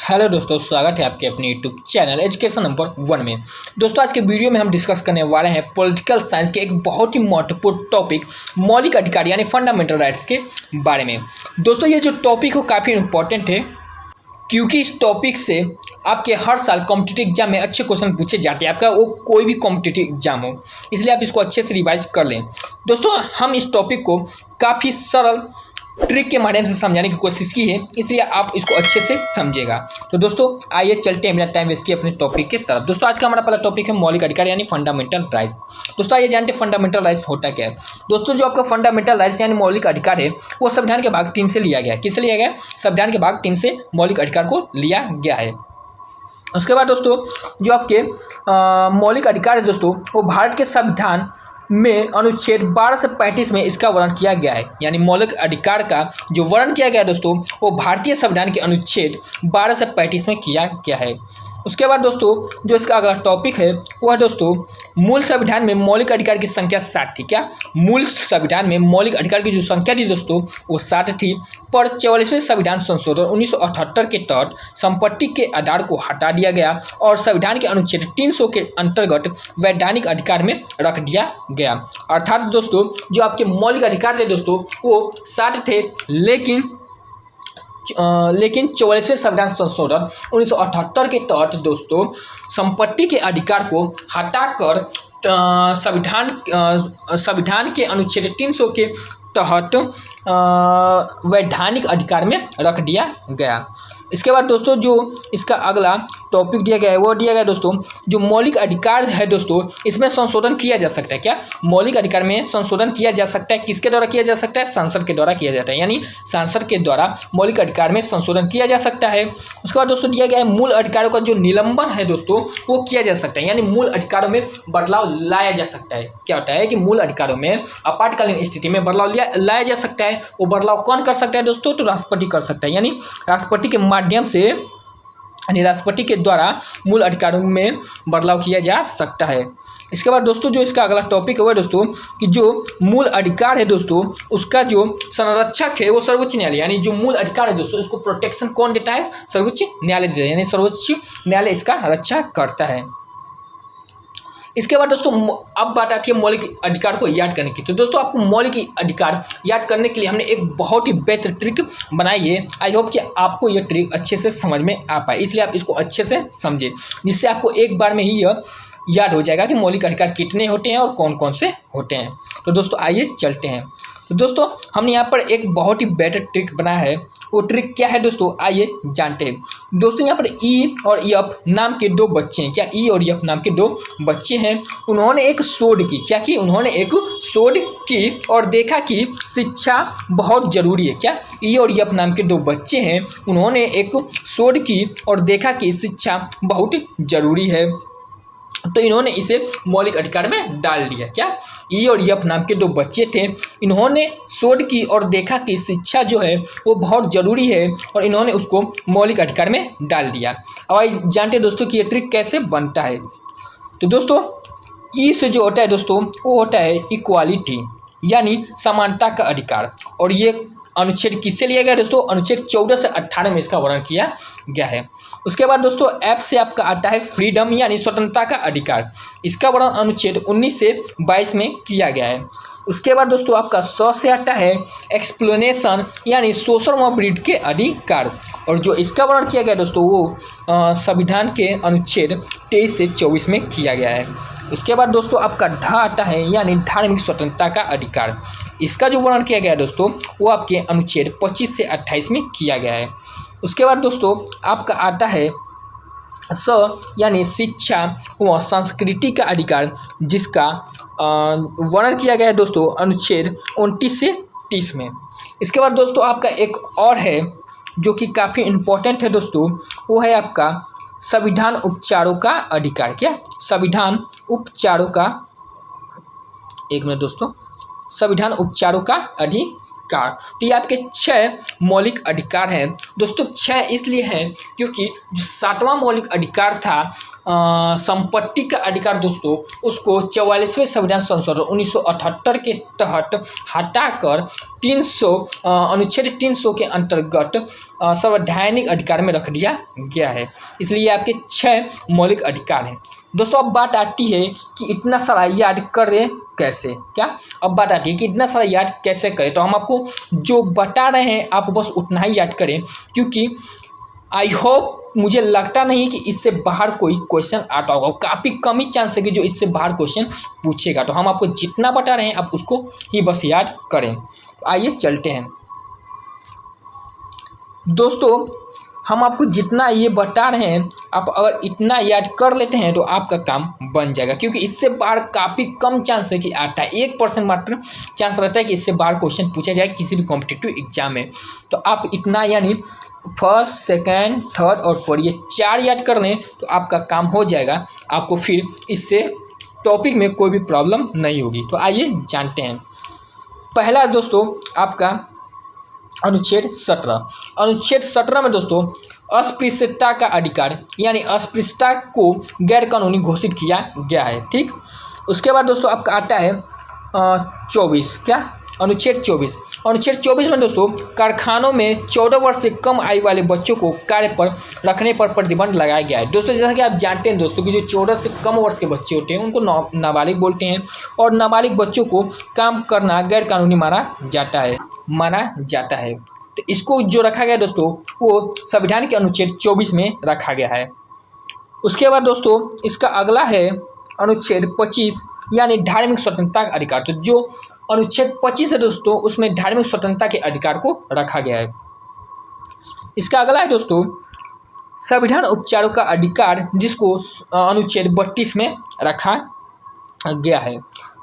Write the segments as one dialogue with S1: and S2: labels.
S1: Hello दोस्तों, स्वागत है आपके अपने यूट्यूब चैनल एजुकेशन नंबर 1 में। दोस्तों आज के वीडियो में हम डिस्कस करने वाले हैं पॉलिटिकल साइंस के एक बहुत ही महत्वपूर्ण टॉपिक मौलिक अधिकार यानी फंडामेंटल राइट्स के बारे में। दोस्तों ये जो टॉपिक हो काफ़ी इंपॉर्टेंट है क्योंकि इस टॉपिक से आपके हर साल कॉम्पिटिटिव एग्जाम में अच्छे क्वेश्चन पूछे जाते हैं, आपका वो कोई भी कॉम्पिटिटिव एग्जाम हो, इसलिए आप इसको अच्छे से रिवाइज कर लें। दोस्तों हम इस टॉपिक को काफ़ी सरल ट्रिक के माध्यम से समझाने की कोशिश की है, इसलिए आप इसको अच्छे से समझिएगा। तो दोस्तों आइए चलते हैं बिना टाइम वेस्ट किए अपने टॉपिक की तरफ। दोस्तों आज का हमारा पहला टॉपिक है मौलिक अधिकार यानी फंडामेंटल राइट्स। दोस्तों आइए जानते हैं फंडामेंटल राइट्स होता क्या है। दोस्तों जो आपका फंडामेंटल राइट्स यानी मौलिक अधिकार है वो संविधान के भाग 3 से लिया गया है। किससे लिया गया है? संविधान के भाग 3 से मौलिक अधिकार को लिया गया है। उसके बाद दोस्तों जो आपके मौलिक अधिकार है दोस्तों वो भारत के संविधान में अनुच्छेद 12 से 35 में इसका वर्णन किया गया है। यानी मौलिक अधिकार का जो वर्णन किया गया है दोस्तों वो भारतीय संविधान के अनुच्छेद 12 से 35 में किया गया है। उसके बाद दोस्तों जो इसका अगला टॉपिक है वो है दोस्तों मूल संविधान में मौलिक अधिकार की संख्या 60 थी। क्या? मूल संविधान में मौलिक अधिकार की जो संख्या थी दोस्तों वो 60 थी, पर 44वें संविधान संशोधन 1978 के तहत संपत्ति के आधार को हटा दिया गया और संविधान के अनुच्छेद 300 के अंतर्गत वैधानिक अधिकार में रख दिया गया। अर्थात दोस्तों जो आपके मौलिक अधिकार थे दोस्तों वो 60 थे, लेकिन 44वें संविधान संशोधन 1978 के तहत दोस्तों संपत्ति के अधिकार को हटाकर संविधान के अनुच्छेद 300 के तहत वैधानिक अधिकार में रख दिया गया। इसके बाद दोस्तों जो इसका अगला टॉपिक दिया गया है वो दिया गया दोस्तों जो मौलिक अधिकार है दोस्तों इसमें संशोधन किया जा सकता है। क्या? मौलिक अधिकार में संशोधन किया जा सकता है। किसके द्वारा किया जा सकता है? संसद के द्वारा किया जाता है, यानी संसद के द्वारा मौलिक अधिकार में संशोधन किया जा सकता है। उसके बाद दोस्तों दिया गया है मूल अधिकारों का जो निलंबन है दोस्तों वो किया जा सकता है, यानी मूल अधिकारों में बदलाव लाया जा सकता है। क्या होता है कि मूल अधिकारों में आपातकालीन स्थिति में बदलाव लाया जा सकता है। वो बदलाव कौन कर सकता है दोस्तों? तो राष्ट्रपति कर सकता है, यानी राष्ट्रपति के माध्यम से यानी राष्ट्रपति के द्वारा मूल अधिकारों में बदलाव किया जा सकता है। इसके बाद दोस्तों जो इसका अगला टॉपिक है वो दोस्तों कि जो मूल अधिकार है दोस्तों उसका जो संरक्षक है वो सर्वोच्च न्यायालय, यानी जो मूल अधिकार है दोस्तों इसको प्रोटेक्शन कौन देता है? सर्वोच्च न्यायालय देता है, यानी सर्वोच्च न्यायालय इसका रक्षा करता है। इसके बाद दोस्तों अब बात आती है मौलिक अधिकार को याद करने की। तो दोस्तों आपको मौलिक अधिकार याद करने के लिए हमने एक बहुत ही बेस्ट ट्रिक बनाई है। आई होप कि आपको यह ट्रिक अच्छे से समझ में आ पाए, इसलिए आप इसको अच्छे से समझें, जिससे आपको एक बार में ही यह याद हो जाएगा कि मौलिक अधिकार कितने होते हैं और कौन कौन से होते हैं। तो दोस्तों आइए चलते हैं। तो दोस्तों हमने यहाँ पर एक बहुत ही बेटर ट्रिक बनाया है। वो ट्रिक क्या है दोस्तों आइए जानते हैं। दोस्तों यहाँ पर ई और एफ नाम के दो बच्चे हैं। क्या? ई और एफ नाम के दो बच्चे हैं। उन्होंने एक शोध की। क्या की? उन्होंने एक शोध की और देखा कि शिक्षा बहुत जरूरी है। क्या? ई और एफ नाम के दो बच्चे हैं, उन्होंने एक शोध की और देखा कि शिक्षा बहुत जरूरी है, तो इन्होंने इसे मौलिक अधिकार में डाल दिया। क्या? ई और एफ नाम के दो बच्चे थे, इन्होंने शोध की और देखा कि शिक्षा जो है वो बहुत ज़रूरी है और इन्होंने उसको मौलिक अधिकार में डाल दिया। अब आइए जानते हैं दोस्तों कि ये ट्रिक कैसे बनता है। तो दोस्तों ई से जो होता है दोस्तों वो होता है इक्वालिटी, यानी समानता का अधिकार, और ये अनुच्छेद किससे लिया गया दोस्तों? अनुच्छेद 14 से 18 में इसका वर्णन किया गया है। उसके बाद दोस्तों एफ से आपका आता है फ्रीडम यानी स्वतंत्रता का अधिकार, इसका वर्णन अनुच्छेद 19 से 22 में किया गया है। उसके बाद दोस्तों आपका 100 से आता है एक्सप्लेनेशन यानी सोशल मोबिलिटी के अधिकार, और जो इसका वर्णन किया गया दोस्तों वो संविधान के अनुच्छेद 23 से 24 में किया गया है। उसके बाद दोस्तों आपका ढा आता है यानी धार्मिक स्वतंत्रता का अधिकार, इसका जो वर्णन किया गया है दोस्तों वो आपके अनुच्छेद 25 से 28 में किया गया है। उसके बाद दोस्तों आपका आता है यानी शिक्षा व संस्कृति का अधिकार, जिसका वर्णन किया गया है दोस्तों अनुच्छेद 29 से 30 में। इसके बाद दोस्तों आपका एक और है जो कि काफ़ी इम्पोर्टेंट है दोस्तों, वो है आपका संविधान उपचारों का अधिकार। क्या? संविधान उपचारों का, एक मिनट दोस्तों, संविधान उपचारों का अधिकार। अधिकार। तो ये आपके 6 मौलिक अधिकार हैं दोस्तों। 6 इसलिए हैं क्योंकि जो 7वां मौलिक अधिकार था संपत्ति का अधिकार दोस्तों, उसको 44वें संविधान संशोधन 1978 के तहत हटाकर 300 अनुच्छेद 300 के अंतर्गत संवैधानिक अधिकार में रख दिया गया है। इसलिए आपके 6 मौलिक अधिकार हैं दोस्तों। अब बात आती है कि इतना सारा याद करें कैसे, क्या अब बात आती है कि इतना सारा याद कैसे करें। तो हम आपको जो बता रहे हैं आप बस उतना ही याद करें, क्योंकि आई होप, मुझे लगता नहीं कि इससे बाहर कोई क्वेश्चन आता होगा। काफ़ी कम ही चांस है कि जो इससे बाहर क्वेश्चन पूछेगा। तो हम आपको जितना बता रहे हैं आप उसको ही बस याद करें। तो आइए चलते हैं दोस्तों। हम आपको जितना ये बता रहे हैं आप अगर इतना याद कर लेते हैं तो आपका काम बन जाएगा, क्योंकि इससे बाहर काफ़ी कम चांस है कि आता है। 1% मात्र चांस रहता है कि इससे बाहर क्वेश्चन पूछा जाए किसी भी कॉम्पिटिटिव एग्जाम में। तो आप इतना यानी फर्स्ट, सेकेंड, थर्ड और फोर्थ ये 4 याद कर लें तो आपका काम हो जाएगा। आपको फिर इससे टॉपिक में कोई भी प्रॉब्लम नहीं होगी। तो आइए जानते हैं। पहला दोस्तों आपका अनुच्छेद 17। अनुच्छेद 17 में दोस्तों अस्पृश्यता का अधिकार यानी अस्पृश्यता को गैर कानूनी घोषित किया गया है। ठीक, उसके बाद दोस्तों आपका आता है 24, क्या अनुच्छेद 24। अनुच्छेद 24 में दोस्तों कारखानों में 14 वर्ष से कम आयु वाले बच्चों को कार्य पर रखने पर प्रतिबंध लगाया गया है। दोस्तों जैसा कि आप जानते हैं दोस्तों कि जो 14 से कम वर्ष के बच्चे होते हैं उनको नाबालिग बोलते हैं, और नाबालिग बच्चों को काम करना गैर कानूनी माना जाता है। तो इसको जो रखा गया दोस्तों वो संविधान के अनुच्छेद 24 में रखा गया है। उसके बाद दोस्तों इसका अगला है अनुच्छेद 25 यानी धार्मिक स्वतंत्रता का अधिकार। तो जो अनुच्छेद 25 है दोस्तों उसमें धार्मिक स्वतंत्रता के अधिकार को रखा गया है। इसका अगला है दोस्तों संविधान उपचारों का अधिकार, जिसको अनुच्छेद 32 में रखा गया है।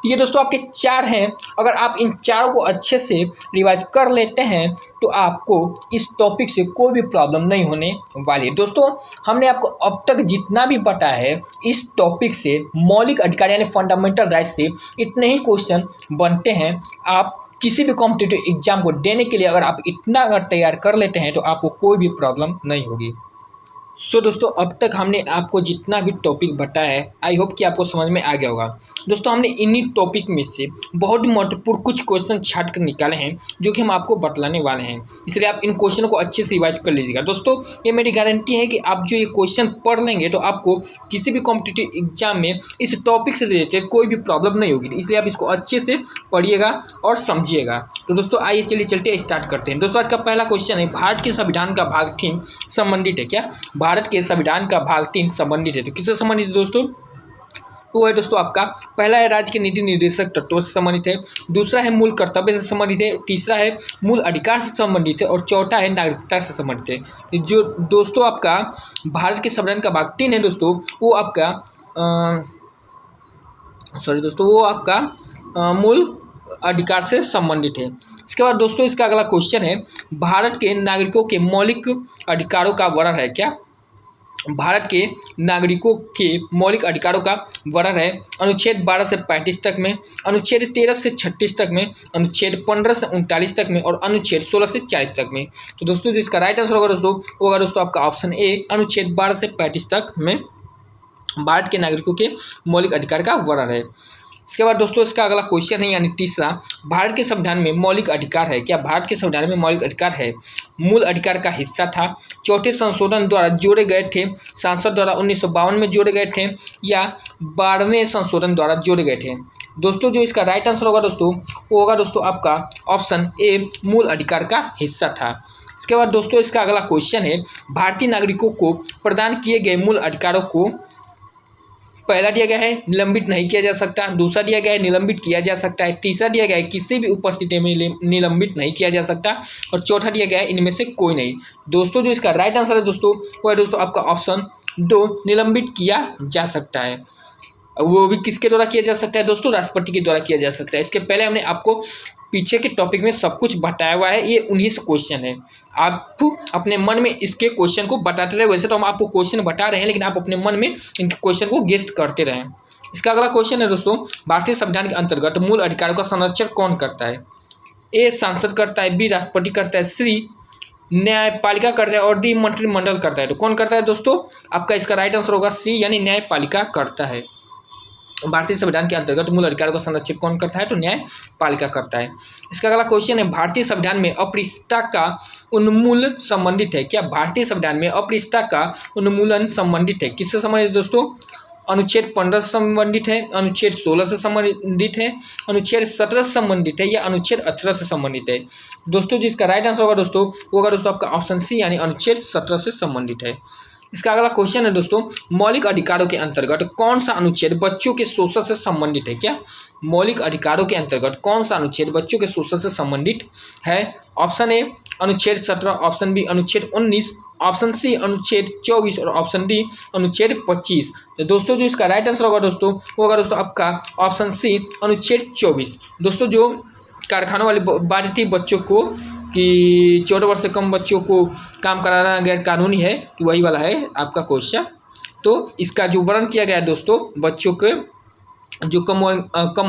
S1: ये दोस्तों आपके 4 हैं। अगर आप इन चारों को अच्छे से रिवाइज कर लेते हैं तो आपको इस टॉपिक से कोई भी प्रॉब्लम नहीं होने वाली है। दोस्तों हमने आपको अब तक जितना भी बताया है इस टॉपिक से मौलिक अधिकार यानी फंडामेंटल राइट से इतने ही क्वेश्चन बनते हैं। आप किसी भी कॉम्पिटिटिव एग्जाम को देने के लिए अगर आप इतना अगर तैयार कर लेते हैं तो आपको कोई भी प्रॉब्लम नहीं होगी। सो दोस्तों अब तक हमने आपको जितना भी टॉपिक बताया है आई होप कि आपको समझ में आ गया होगा। दोस्तों हमने इन्हीं टॉपिक में से बहुत ही महत्वपूर्ण कुछ क्वेश्चन छाट कर निकाले हैं जो कि हम आपको बतलाने वाले हैं, इसलिए आप इन क्वेश्चनों को अच्छे से रिवाइज कर लीजिएगा। दोस्तों ये मेरी गारंटी है कि आप जो ये क्वेश्चन पढ़ लेंगे तो आपको किसी भी कॉम्पिटिटिव एग्जाम में इस टॉपिक से रिलेटेड कोई भी प्रॉब्लम नहीं होगी, इसलिए आप इसको अच्छे से पढ़िएगा और समझिएगा। तो दोस्तों आइए चलिए चलते स्टार्ट करते हैं। दोस्तों आज का पहला क्वेश्चन है भारत के संविधान का भाग 3 संबंधित है क्या? भारत के संविधान का भाग 3 संबंधित है। तो किससे संबंधित है दोस्तों? वो है दोस्तों आपका पहला है राज्य के नीति निर्देशक तत्वों से संबंधित है, दूसरा है मूल कर्तव्य से संबंधित है, तीसरा है मूल अधिकार से संबंधित है और चौथा है नागरिकता से संबंधित है। जो दोस्तों आपका भारत के संविधान का भाग 3 है दोस्तों वो आपका वो आपका मूल अधिकार से संबंधित है। इसके बाद दोस्तों इसका अगला क्वेश्चन है भारत के नागरिकों के मौलिक अधिकारों का वर्णन है क्या? भारत के नागरिकों के मौलिक अधिकारों का वर्णन है अनुच्छेद 12 से 35 तक में, अनुच्छेद 13 से 36 तक में, अनुच्छेद 15 से 39 तक में और अनुच्छेद 16 से 40 तक में। तो दोस्तों जिसका राइट आंसर होगा दोस्तों वो होगा दोस्तों आपका ऑप्शन ए अनुच्छेद 12 से 35 तक में भारत के नागरिकों के मौलिक अधिकार का वर्णन है। इसके बाद दोस्तों इसका अगला क्वेश्चन है यानी तीसरा, भारत के संविधान में मौलिक अधिकार है क्या? भारत के संविधान में मौलिक अधिकार है, मूल अधिकार का हिस्सा था, चौथे संशोधन द्वारा जोड़े गए थे, संसद द्वारा 1952 में जोड़े गए थे या 12वें संशोधन द्वारा जोड़े गए थे। दोस्तों जो इसका राइट आंसर होगा दोस्तों वो होगा दोस्तों आपका ऑप्शन ए मूल अधिकार का हिस्सा था। इसके बाद दोस्तों इसका अगला क्वेश्चन है भारतीय नागरिकों को प्रदान किए गए मूल अधिकारों को पहला दिया गया है निलंबित नहीं किया जा सकता, दूसरा दिया गया है निलंबित किया जा सकता है, तीसरा दिया गया है किसी भी उपस्थिति में निलंबित नहीं किया जा सकता और चौथा दिया गया है इनमें से कोई नहीं। दोस्तों जो इसका राइट आंसर है दोस्तों वो है दोस्तों आपका ऑप्शन 2 निलंबित किया जा सकता है। वो भी किसके द्वारा किया जा सकता है दोस्तों? राष्ट्रपति के द्वारा किया जा सकता है। इसके पहले हमने आपको पीछे के टॉपिक में सब कुछ बताया हुआ है, ये 19 क्वेश्चन है। आप अपने मन में इसके क्वेश्चन को बताते रहे, वैसे तो हम आपको क्वेश्चन बता रहे हैं लेकिन आप अपने मन में इनके क्वेश्चन को गेस्ट करते रहें। इसका अगला क्वेश्चन है दोस्तों भारतीय संविधान के अंतर्गत मूल अधिकारों का संरक्षण कौन करता है? ए सांसद करता है, बी राष्ट्रपति करता है, सी न्यायपालिका करता है और डी मंत्रिमंडल करता है। तो कौन करता है दोस्तों? आपका इसका राइट आंसर होगा सी, यानी न्यायपालिका करता है। भारतीय संविधान के अंतर्गत मूल अधिकारों का संरक्षण कौन करता है? तो न्यायपालिका करता है। इसका अगला क्वेश्चन है, भारतीय संविधान में अस्पृश्यता का उन्मूलन संबंधित है क्या? भारतीय संविधान में अस्पृश्यता का उन्मूलन संबंधित है, किससे संबंधित है दोस्तों? अनुच्छेद 15 से संबंधित है, अनुच्छेद 16 से संबंधित है, अनुच्छेद 17 से संबंधित है या अनुच्छेद 18 से संबंधित है? दोस्तों जिसका राइट आंसर होगा दोस्तों वो होगा दोस्तों आपका ऑप्शन सी, यानी अनुच्छेद 17 से संबंधित है। इसका अगला क्वेश्चन है दोस्तों, मौलिक अधिकारों के अंतर्गत कौन सा अनुच्छेद बच्चों के शोषण से संबंधित है क्या? मौलिक अधिकारों के अंतर्गत कौन सा अनुच्छेद बच्चों के शोषण से संबंधित है? ऑप्शन ए अनुच्छेद 17, ऑप्शन बी अनुच्छेद 19, ऑप्शन सी अनुच्छेद 24 और ऑप्शन डी अनुच्छेद 25। तो दोस्तों जो इसका राइट आंसर होगा दोस्तों वो होगा दोस्तों आपका ऑप्शन सी अनुच्छेद 24। दोस्तों जो कारखानों वाली बात थी बच्चों को कि 14 वर्ष से कम बच्चों को काम कराना गैर कानूनी है, तो वही वाला है आपका क्वेश्चन। तो इसका जो वर्णन किया गया है दोस्तों, बच्चों के जो कम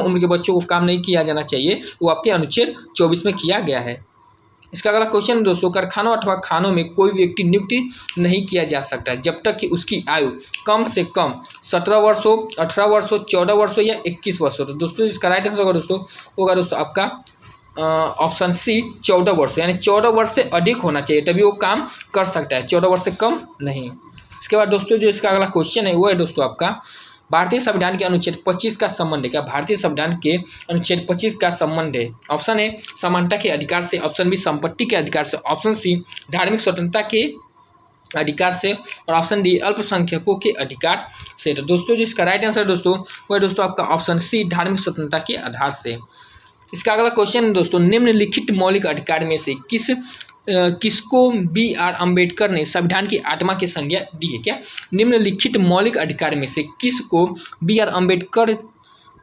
S1: उम्र के बच्चों को काम नहीं किया जाना चाहिए, वो आपके अनुच्छेद 24 में किया गया है। इसका अगला क्वेश्चन दोस्तों, कारखानों अथवा खानों में कोई व्यक्ति नियुक्त नहीं किया जा सकता जब तक कि उसकी आयु कम से कम 17 वर्ष हो, 18 वर्ष हो, 14 वर्ष हो या 21 वर्ष हो। तो दोस्तों इसका राइट आंसर होगा दोस्तों आपका ऑप्शन सी 14 वर्ष, यानी 14 वर्ष से अधिक होना चाहिए तभी वो काम कर सकता है, 14 वर्ष से कम नहीं। इसके बाद दोस्तों जो इसका अगला क्वेश्चन है वो है दोस्तों आपका, भारतीय संविधान के अनुच्छेद 25 का संबंध है क्या? भारतीय संविधान के अनुच्छेद 25 का संबंध है। ऑप्शन ए समानता के अधिकार से, ऑप्शन बी संपत्ति के अधिकार से, ऑप्शन सी धार्मिक स्वतंत्रता के अधिकार से और ऑप्शन डी अल्पसंख्यकों के अधिकार से। तो दोस्तों जो इसका राइट आंसर दोस्तों वो है दोस्तों आपका ऑप्शन सी धार्मिक स्वतंत्रता के आधार से। इसका अगला क्वेश्चन है दोस्तों, निम्नलिखित मौलिक अधिकार में से किसको बी.आर. अम्बेडकर ने संविधान की आत्मा की संज्ञा दी है क्या? निम्नलिखित मौलिक अधिकार में से किसको बी.आर. अम्बेडकर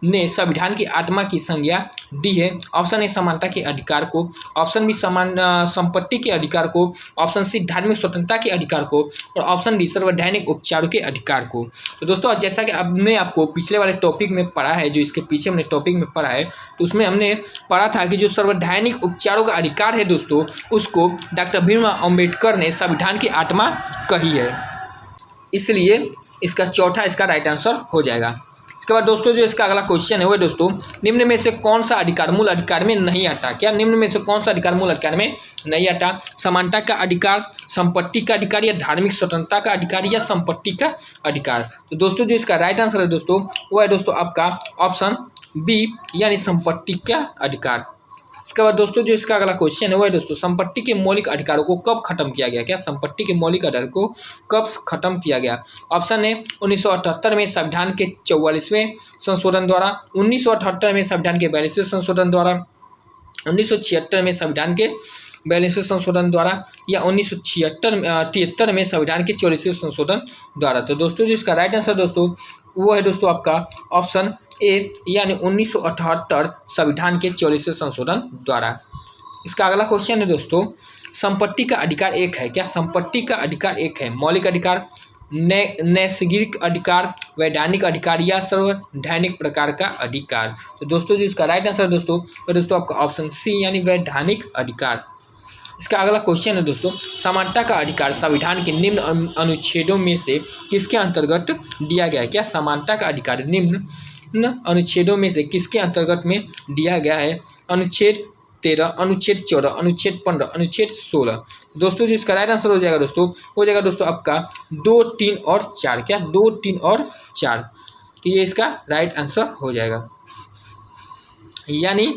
S1: ने संविधान की आत्मा की संज्ञा दी है? ऑप्शन ए समानता के अधिकार को, ऑप्शन बी संपत्ति के अधिकार को, ऑप्शन सी धार्मिक स्वतंत्रता के अधिकार को और ऑप्शन डी सर्वैधानिक उपचारों के अधिकार को। तो दोस्तों जैसा कि हमने आपको पिछले वाले टॉपिक में पढ़ा है, जो इसके पीछे हमने टॉपिक में पढ़ा है, तो उसमें हमने पढ़ा था कि जो सर्वैधानिक उपचारों का अधिकार है दोस्तों, उसको डॉक्टर भीमराव अम्बेडकर ने संविधान की आत्मा कही है, इसलिए इसका चौथा इसका राइट आंसर हो जाएगा। इसके बाद दोस्तों जो इसका अगला क्वेश्चन है वो दोस्तों, निम्न में से कौन सा अधिकार मूल अधिकार में नहीं आता क्या? निम्न में से कौन सा अधिकार मूल अधिकार में नहीं आता? समानता का अधिकार, संपत्ति का अधिकार या धार्मिक स्वतंत्रता का अधिकार या संपत्ति का अधिकार? तो दोस्तों जो इसका राइट आंसर है दोस्तों वो है दोस्तों आपका ऑप्शन बी, यानी संपत्ति का अधिकार। इसके बाद दोस्तों जो इसका अगला क्वेश्चन है वो है दोस्तों, संपत्ति के मौलिक अधिकारों को कब खत्म किया गया क्या? संपत्ति के मौलिक अधिकार को कब खत्म किया गया? ऑप्शन है 1978 में संविधान के 44वें संशोधन द्वारा, 1978 में संविधान के 42वें संशोधन द्वारा, 1976 में संविधान के 42वें संशोधन द्वारा या 1973 में संविधान के 44वें संशोधन द्वारा। तो दोस्तों जो इसका राइट आंसर दोस्तों वो है दोस्तों आपका ऑप्शन ए, यानी 1978 संविधान के 44वें संशोधन द्वारा। इसका अगला क्वेश्चन है दोस्तों, संपत्ति का अधिकार एक है क्या? संपत्ति का अधिकार एक है, मौलिक अधिकार, नैसर्गिक अधिकार, वैधानिक अधिकार या सर्वैधानिक प्रकार का अधिकार? तो दोस्तों जो इसका राइट आंसर दोस्तों वो दोस्तों आपका ऑप्शन सी, यानी वैधानिक अधिकार। इसका अगला क्वेश्चन है दोस्तों, समानता का अधिकार संविधान के निम्न अनुच्छेदों में से किसके अंतर्गत दिया गया है क्या? समानता का अधिकार निम्न अनुच्छेदों में से किसके अंतर्गत में दिया गया है? अनुच्छेद 13, अनुच्छेद 14, अनुच्छेद 15, अनुच्छेद 16। दोस्तों जो इसका राइट आंसर हो जाएगा दोस्तों आपका 2, 3 और 4 क्या? 2, 3 और 4। तो ये इसका राइट आंसर हो जाएगा। यानी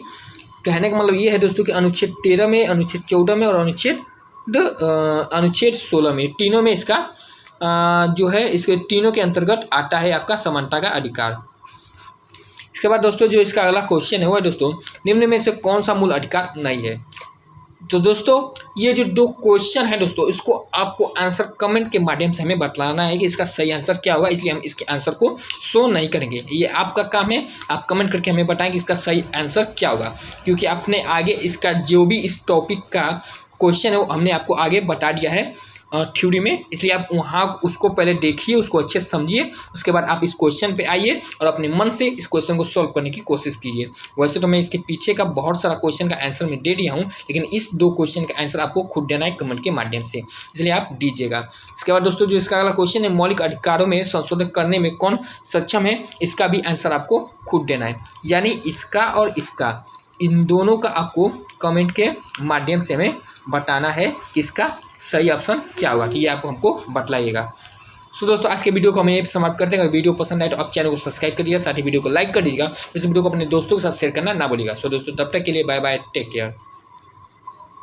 S1: कहने का मतलब ये है दोस्तों कि अनुच्छेद 13 में, अनुच्छेद 14 में और अनुच्छेद 16 में, तीनों में इसका जो है इसके तीनों के अंतर्गत आता है आपका समानता का अधिकार। इसके बाद दोस्तों जो इसका अगला क्वेश्चन है वो है दोस्तों, निम्न में से कौन सा मूल अधिकार नहीं है? तो दोस्तों ये जो दो क्वेश्चन है दोस्तों, इसको आपको आंसर कमेंट के माध्यम से हमें बतलाना है कि इसका सही आंसर क्या होगा, इसलिए हम इसके आंसर को शो नहीं करेंगे। ये आपका काम है, आप कमेंट करके हमें बताएं कि इसका सही आंसर क्या होगा, क्योंकि आपने आगे इसका जो भी इस टॉपिक का क्वेश्चन है वो हमने आपको आगे बता दिया है थ्योरी में, इसलिए आप वहाँ उसको पहले देखिए, उसको अच्छे से समझिए, उसके बाद आप इस क्वेश्चन पे आइए और अपने मन से इस क्वेश्चन को सॉल्व करने की कोशिश कीजिए। वैसे तो मैं इसके पीछे का बहुत सारा क्वेश्चन का आंसर मैं दे दिया हूँ, लेकिन इस 2 क्वेश्चन का आंसर आपको खुद देना है कमेंट के माध्यम से, इसलिए आप दीजिएगा। इसके बाद दोस्तों जो इसका अगला क्वेश्चन है, मौलिक अधिकारों में संशोधन करने में कौन सक्षम है, इसका भी आंसर आपको खुद देना है। यानी इसका और इसका, इन दोनों का आपको कमेंट के माध्यम से हमें बताना है कि इसका सही ऑप्शन क्या होगा, कि ये आपको हमको बतलाइएगा। सो दोस्तों आज के वीडियो को हम यहीं समाप्त करते हैं। अगर वीडियो पसंद आए तो आप चैनल को सब्सक्राइब करिएगा, साथ ही वीडियो को लाइक कर दीजिएगा। इस वीडियो को अपने दोस्तों के साथ शेयर करना ना भूलिएगा। सो दोस्तों तब तक के लिए बाय बाय, टेक केयर।